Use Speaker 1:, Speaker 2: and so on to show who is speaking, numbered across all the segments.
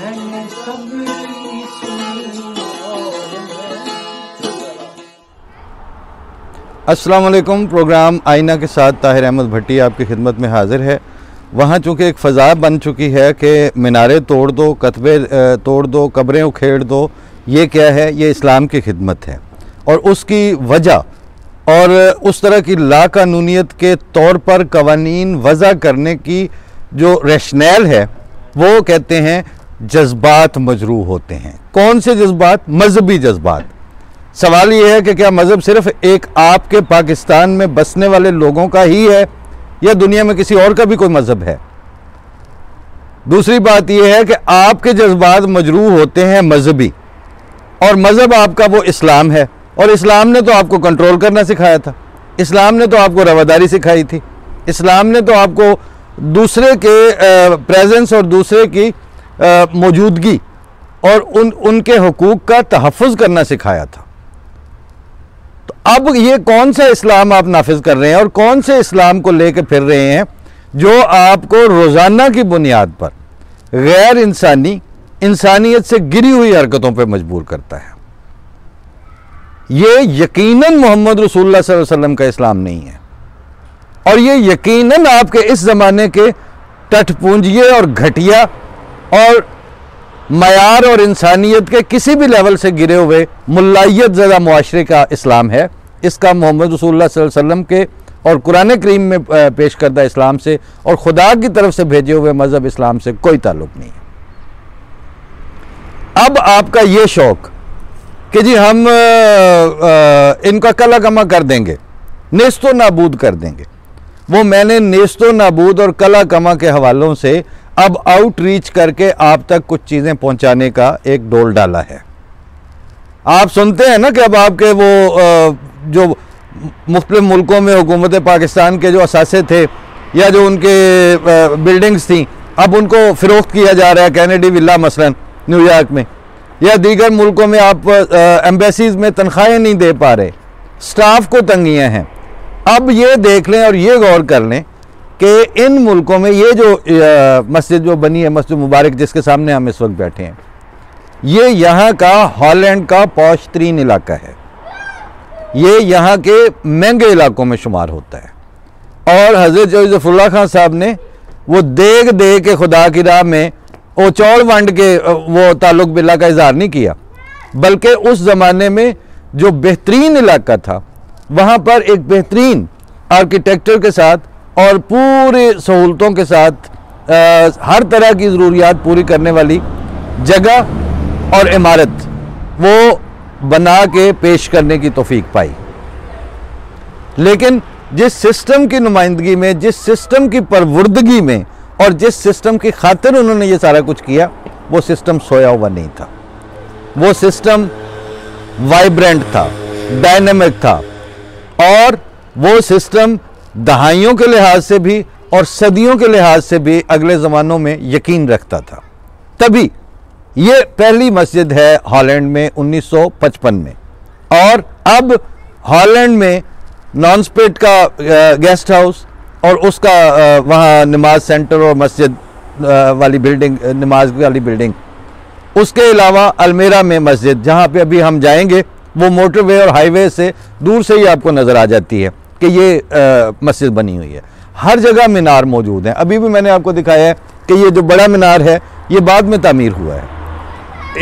Speaker 1: मैंने सबकी सुनी और
Speaker 2: अस्सलाम वालेकुम। प्रोग्राम आईना के साथ ताहिर अहमद भट्टी आपकी खिदमत में हाजिर है। वहाँ चूँकि एक फ़ज़ा बन चुकी है कि मीनारे तोड़ दो, कतबे तोड़ दो, कब्रें उखेड़ दो, ये क्या है? ये इस्लाम की खिदमत है। और उसकी वजह और उस तरह की लाकानूनियत के तौर पर कवानीन वज़ा करने की जो रैशनैल है वो कहते हैं जज्बात मजरूह होते हैं। कौन से जज्बात? मजहबी जज्बात। सवाल ये है कि क्या मज़हब सिर्फ एक आपके पाकिस्तान में बसने वाले लोगों का ही है या दुनिया में किसी और का भी कोई मज़हब है? दूसरी बात यह है कि आपके जज्बात मजरूह होते हैं मजहबी, और मज़हब आपका वो इस्लाम है, और इस्लाम ने तो आपको कंट्रोल करना सिखाया था, इस्लाम ने तो आपको रवादारी सिखाई थी, इस्लाम ने तो आपको दूसरे के प्रेजेंस और दूसरे की मौजूदगी और उनके हुकूक का तहफ़्फ़ुज़ करना सिखाया था। तो अब ये कौन सा इस्लाम आप नाफिज कर रहे हैं और कौन से इस्लाम को लेकर फिर रहे हैं जो आपको रोज़ाना की बुनियाद पर गैर इंसानी, इंसानियत से गिरी हुई हरकतों पर मजबूर करता है? ये यकीनन मोहम्मद रसूलुल्लाह सल्लल्लाहु अलैहि वसल्लम का इस्लाम नहीं है, और ये यकीनन आपके इस ज़माने के टटपूंजिए और घटिया और मयार और इंसानियत के किसी भी लेवल से गिरे हुए मुल्लायत ज़दा मुआशरे का इस्लाम है। इसका मोहम्मद रसूलुल्लाह सल्लल्लाहु अलैहि वसल्लम के और कुरान करीम में पेश करदा इस्लाम से और खुदा की तरफ से भेजे हुए मज़हब इस्लाम से कोई ताल्लुक़ नहीं है। अब आपका ये शौक़ कि जी हम इनका कला कमा कर देंगे, नेस्तो नाबूद कर देंगे, वो मैंने नेस्तो नाबूद और कला कमा के हवालों से अब आउटरीच करके आप तक कुछ चीज़ें पहुंचाने का एक डोल डाला है। आप सुनते हैं ना कि अब आपके वो जो मुख्तलिफ मुल्कों में हुकूमत पाकिस्तान के जो असासे थे या जो उनके बिल्डिंग्स थी, अब उनको फ़रोख्त किया जा रहा है। कैनेडी विला मसलन न्यूयॉर्क में या दीगर मुल्कों में आप एम्बेसीज़ में तनख्वाहें नहीं दे पा रहे, स्टाफ को तंगियाँ हैं। अब ये देख लें और ये गौर कर लें कि इन मुल्कों में ये जो मस्जिद जो बनी है, मस्जिद मुबारक जिसके सामने हम इस वक्त बैठे हैं, ये यहाँ का हॉलैंड का पॉश तरीन इलाका है। ये यहाँ के महंगे इलाकों में शुमार होता है। और हज़रत जोसेफुल्लाह खान साहब ने वो देग दे के खुदा की राह में वो चौड़ वंड के वो ताल्लुक़ बिल्ला का इज़हार नहीं किया, बल्कि उस ज़माने में जो बेहतरीन इलाका था वहाँ पर एक बेहतरीन आर्किटेक्चर के साथ और पूरी सहूलतों के साथ हर तरह की ज़रूरियात पूरी करने वाली जगह और इमारत वो बना के पेश करने की तौफीक पाई। लेकिन जिस सिस्टम की नुमाइंदगी में, जिस सिस्टम की परवुर्दगी में और जिस सिस्टम की खातिर उन्होंने ये सारा कुछ किया, वो सिस्टम सोया हुआ नहीं था। वो सिस्टम वाइब्रेंट था, डायनेमिक था, और वो सिस्टम दहाइयों के लिहाज से भी और सदियों के लिहाज से भी अगले ज़मानों में यकीन रखता था। तभी ये पहली मस्जिद है हॉलैंड में 1955 में, और अब हॉलैंड में नॉनस्पिट का गेस्ट हाउस और उसका वहाँ नमाज सेंटर और मस्जिद वाली बिल्डिंग, नमाज वाली बिल्डिंग, उसके अलावा अल्मेरा में मस्जिद जहाँ पे अभी हम जाएंगे, वो मोटरवे और हाईवे से दूर से ही आपको नज़र आ जाती है कि ये मस्जिद बनी हुई है। हर जगह मीनार मौजूद हैं। अभी भी मैंने आपको दिखाया है कि ये जो बड़ा मीनार है ये बाद में तामीर हुआ है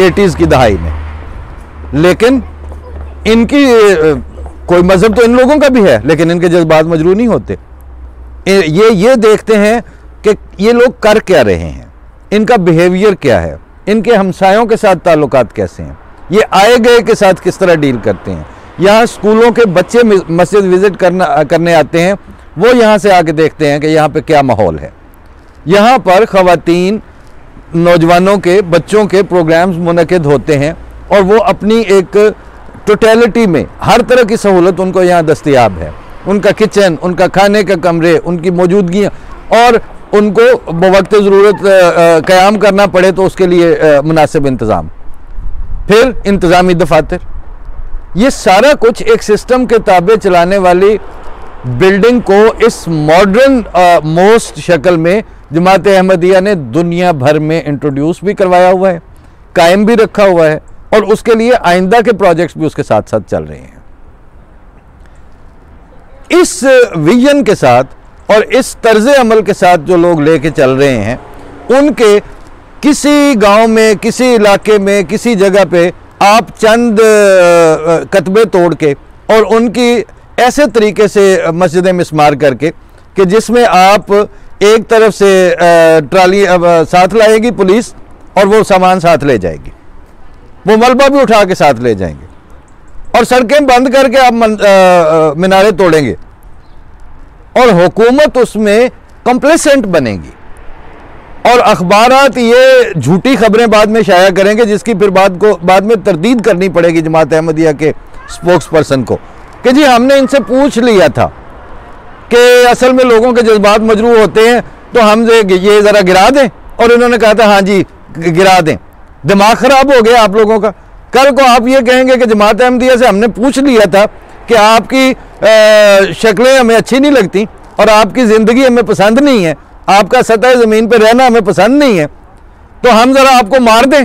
Speaker 2: 80s की दहाई में, लेकिन इनकी कोई मज़हब तो इन लोगों का भी है, लेकिन इनके जज्बात मजरूह नहीं होते। ये देखते हैं कि ये लोग कर क्या रहे हैं, इनका बिहेवियर क्या है, इनके हमसायों के साथ ताल्लुकात कैसे हैं, ये आए गए के साथ किस तरह डील करते हैं। यहाँ स्कूलों के बच्चे मस्जिद विज़िट करने आते हैं, वो यहाँ से आके देखते हैं कि यहाँ पे क्या माहौल है। यहाँ पर ख़वातीन, नौजवानों के, बच्चों के प्रोग्राम्स मुनक़िद होते हैं, और वो अपनी एक टोटलिटी में हर तरह की सहूलत उनको यहाँ दस्तयाब है। उनका किचन, उनका खाने का कमरे, उनकी मौजूदगियाँ, और उनको बवक्त ज़रूरत क़याम करना पड़े तो उसके लिए मुनासिब इंतज़ाम, फिर इंतज़ामी दफातर, ये सारा कुछ एक सिस्टम के ताबे चलाने वाली बिल्डिंग को इस मॉडर्न मोस्ट शक्ल में जमात अहमदिया ने दुनिया भर में इंट्रोड्यूस भी करवाया हुआ है, कायम भी रखा हुआ है, और उसके लिए आइंदा के प्रोजेक्ट्स भी उसके साथ साथ चल रहे हैं। इस विजन के साथ और इस तर्ज अमल के साथ जो लोग लेके चल रहे हैं, उनके किसी गांव में, किसी इलाके में, किसी जगह पे आप चंद कतबे तोड़ के और उनकी ऐसे तरीके से मस्जिदें मिस्मार करके कि जिसमें आप एक तरफ से ट्राली साथ लाएगी पुलिस और वो सामान साथ ले जाएगी, वो मलबा भी उठा के साथ ले जाएंगे, और सड़कें बंद करके आप मीनारे तोड़ेंगे, और हुकूमत उसमें कंप्लेसेंट बनेगी, और अखबारात ये झूठी खबरें बाद में शाया करेंगे, जिसकी फिर बाद में तरदीद करनी पड़ेगी जमात अहमदिया के स्पोक्स पर्सन को कि जी हमने इनसे पूछ लिया था कि असल में लोगों के जज्बात मजरूह होते हैं, तो हम ये ज़रा गिरा दें, और इन्होंने कहा था हाँ जी गिरा दें। दिमाग ख़राब हो गया आप लोगों का। कल को आप ये कहेंगे कि जमात अहमदिया से हमने पूछ लिया था कि आपकी शक्लें हमें अच्छी नहीं लगती और आपकी ज़िंदगी हमें पसंद नहीं है, आपका सतह ज़मीन पर रहना हमें पसंद नहीं है, तो हम ज़रा आपको मार दें।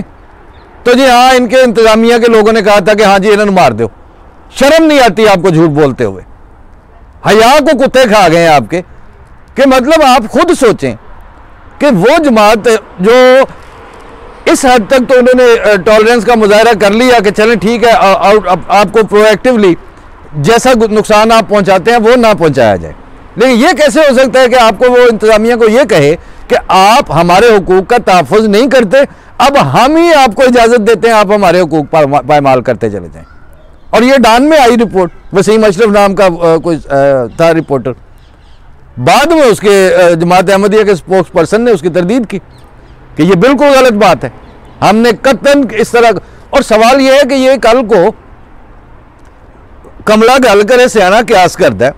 Speaker 2: तो जी हाँ, इनके इंतज़ामिया के लोगों ने कहा था कि हाँ जी इन्होंने मार दो। शर्म नहीं आती आपको झूठ बोलते हुए? हया को कुत्ते खा गए आपके। कि मतलब आप खुद सोचें कि वो जमात जो इस हद तक तो उन्होंने टॉलरेंस का मुजाहरा कर लिया कि चलें ठीक है, आपको प्रोएक्टिवली जैसा नुकसान आप पहुंचाते हैं वो ना पहुंचाया जाए। लेकिन ये कैसे हो सकता है कि आपको वो इंतजामिया को ये कहे कि आप हमारे हुकूक का तहफ़्फ़ुज़ नहीं करते, अब हम ही आपको इजाज़त देते हैं आप हमारे हुकूक पायमाल करते चले जाएं। और ये डान में आई रिपोर्ट, वसीम अशरफ नाम का कोई था रिपोर्टर, बाद में उसके जमात अहमदिया के स्पोक्स पर्सन ने उसकी तरदीद की कि ये बिल्कुल गलत बात है, हमने कतन इस तरह। और सवाल यह है कि ये कल को कमला गल करे सियाना क्यास करता है,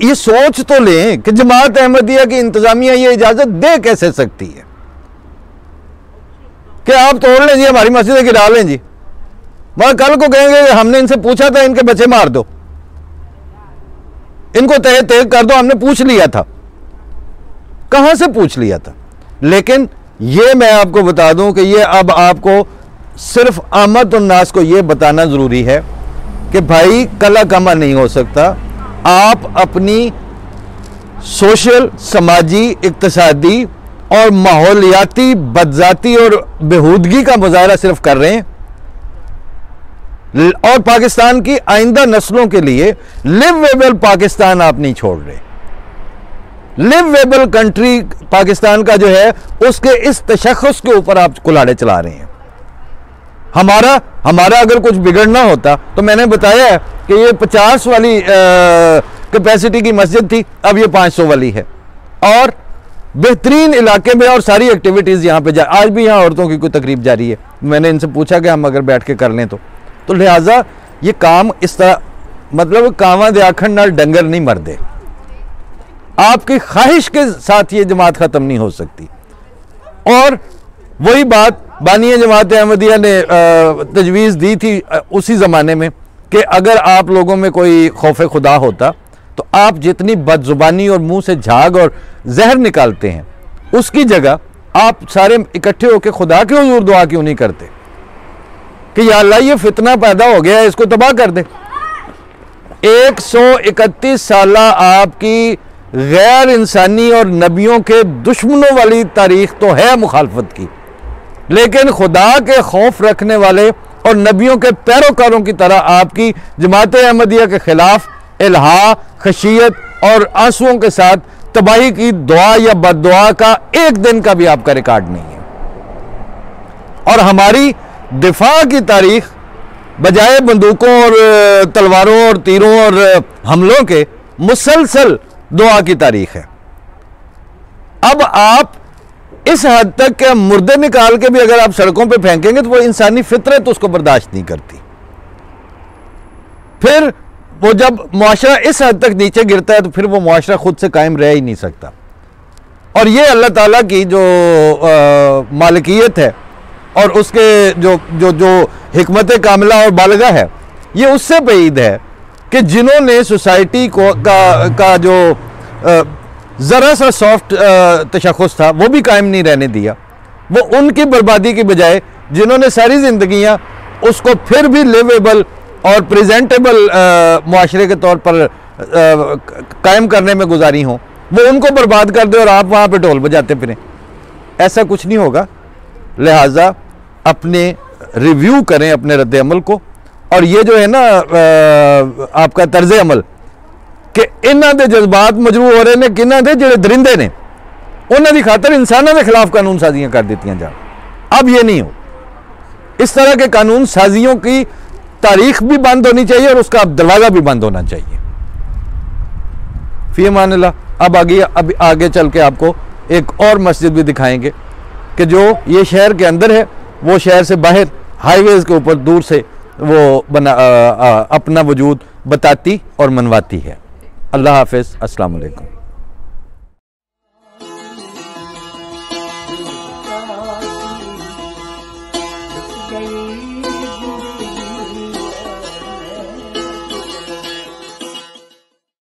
Speaker 2: ये सोच तो लें कि जमात अहमदिया की इंतजामिया ये इजाजत दे कैसे सकती है कि आप तोड़ लें जी, हमारी मस्जिदें गिरा लें जी, मगर कल को कहेंगे हमने इनसे पूछा था इनके बच्चे मार दो, इनको तय कर दो, हमने पूछ लिया था। कहां से पूछ लिया था? लेकिन ये मैं आपको बता दूं कि ये अब आपको सिर्फ आमद उन्नास को ये बताना जरूरी है कि भाई कला कमा नहीं हो सकता। आप अपनी सोशल, समाजी, इक्तिसादी और माहौलियाती बदजाती और बेहूदगी का मुजाहरा सिर्फ कर रहे हैं, और पाकिस्तान की आइंदा नस्लों के लिए लिवेबल पाकिस्तान आप नहीं छोड़ रहे। लिवेबल कंट्री पाकिस्तान का जो है उसके इस तशख़्ख़ुस के ऊपर आप कुल्हाड़े चला रहे हैं। हमारा अगर कुछ बिगड़ना होता तो मैंने बताया है कि ये 50 वाली कैपेसिटी की मस्जिद थी, अब ये 500 वाली है, और बेहतरीन इलाके में, और सारी एक्टिविटीज़ यहाँ पे आज भी यहाँ औरतों की कोई तकरीब जारी है। मैंने इनसे पूछा कि हम अगर बैठ के कर लें तो लिहाजा ये काम इस तरह, मतलब कावा दे आखन नाल डंगर नहीं मरदे, आपकी ख्वाहिश के साथ ये जमात ख़त्म नहीं हो सकती। और वही बात बानिया जमात अहमदिया ने तजवीज़ दी थी उसी ज़माने में कि अगर आप लोगों में कोई खौफ खुदा होता तो आप जितनी बदजुबानी और मुंह से झाग और जहर निकालते हैं, उसकी जगह आप सारे इकट्ठे होकर खुदा के हुजूर दुआ क्यों नहीं करते कि या अल्लाह ये फितना पैदा हो गया है, इसको तबाह कर दे। 131 साल आपकी गैर इंसानी और नबियों के दुश्मनों वाली तारीख तो है मुखालफत की, लेकिन खुदा के खौफ रखने वाले और नबियों के पैरोकारों की तरह आपकी जमात अहमदिया के खिलाफ इल्हा, खशियत और आंसुओं के साथ तबाही की दुआ या बद्दुआ का एक दिन का भी आपका रिकॉर्ड नहीं है। और हमारी दिफा की तारीख बजाय बंदूकों और तलवारों और तीरों और हमलों के मुसलसल दुआ की तारीख है। अब आप इस हद तक के मुर्दे निकाल के भी अगर आप सड़कों पे फेंकेंगे तो वो इंसानी फितरत उसको बर्दाश्त नहीं करती। फिर वो जब मुआशरा इस हद तक नीचे गिरता है तो फिर वो मुआशरा खुद से कायम रह ही नहीं सकता। और ये अल्लाह ताला की जो मालिकियत है और उसके जो जो जो हिकमत कामिला और बालगा है, ये उससे बईद है कि जिन्होंने सोसाइटी को का जो ज़रा सा सॉफ्ट तशख़्ख़ुस था वो भी कायम नहीं रहने दिया। वो उनकी बर्बादी की बजाय जिन्होंने सारी ज़िंदगियाँ उसको फिर भी लिवेबल और प्रेजेंटेबल मुआशरे के तौर पर कायम करने में गुजारी हों, वो उनको बर्बाद कर दे और आप वहाँ पे ढोल बजाते फिरें। ऐसा कुछ नहीं होगा। लिहाजा अपने रिव्यू करें अपने रद्द अमल को। और ये जो है ना आपका तर्ज अमल कि इन्हों के जज्बात मजरू हो रहे हैं, किन्हों के जो दरिंदे ने उन्होंने खातर इंसानों के खिलाफ कानून साजियाँ कर दी जाए। अब ये नहीं हो। इस तरह के कानून साजियों की तारीख भी बंद होनी चाहिए और उसका दरवाज़ा भी बंद होना चाहिए। फी अमान अल्लाह। अब आगे चल के आपको एक और मस्जिद भी दिखाएंगे कि जो ये शहर के अंदर है, वो शहर से बाहर हाईवेज़ के ऊपर दूर से वो अपना वजूद बताती और मनवाती है। अल्लाह हाफ़िज़। अस्सलाम वालेकुम।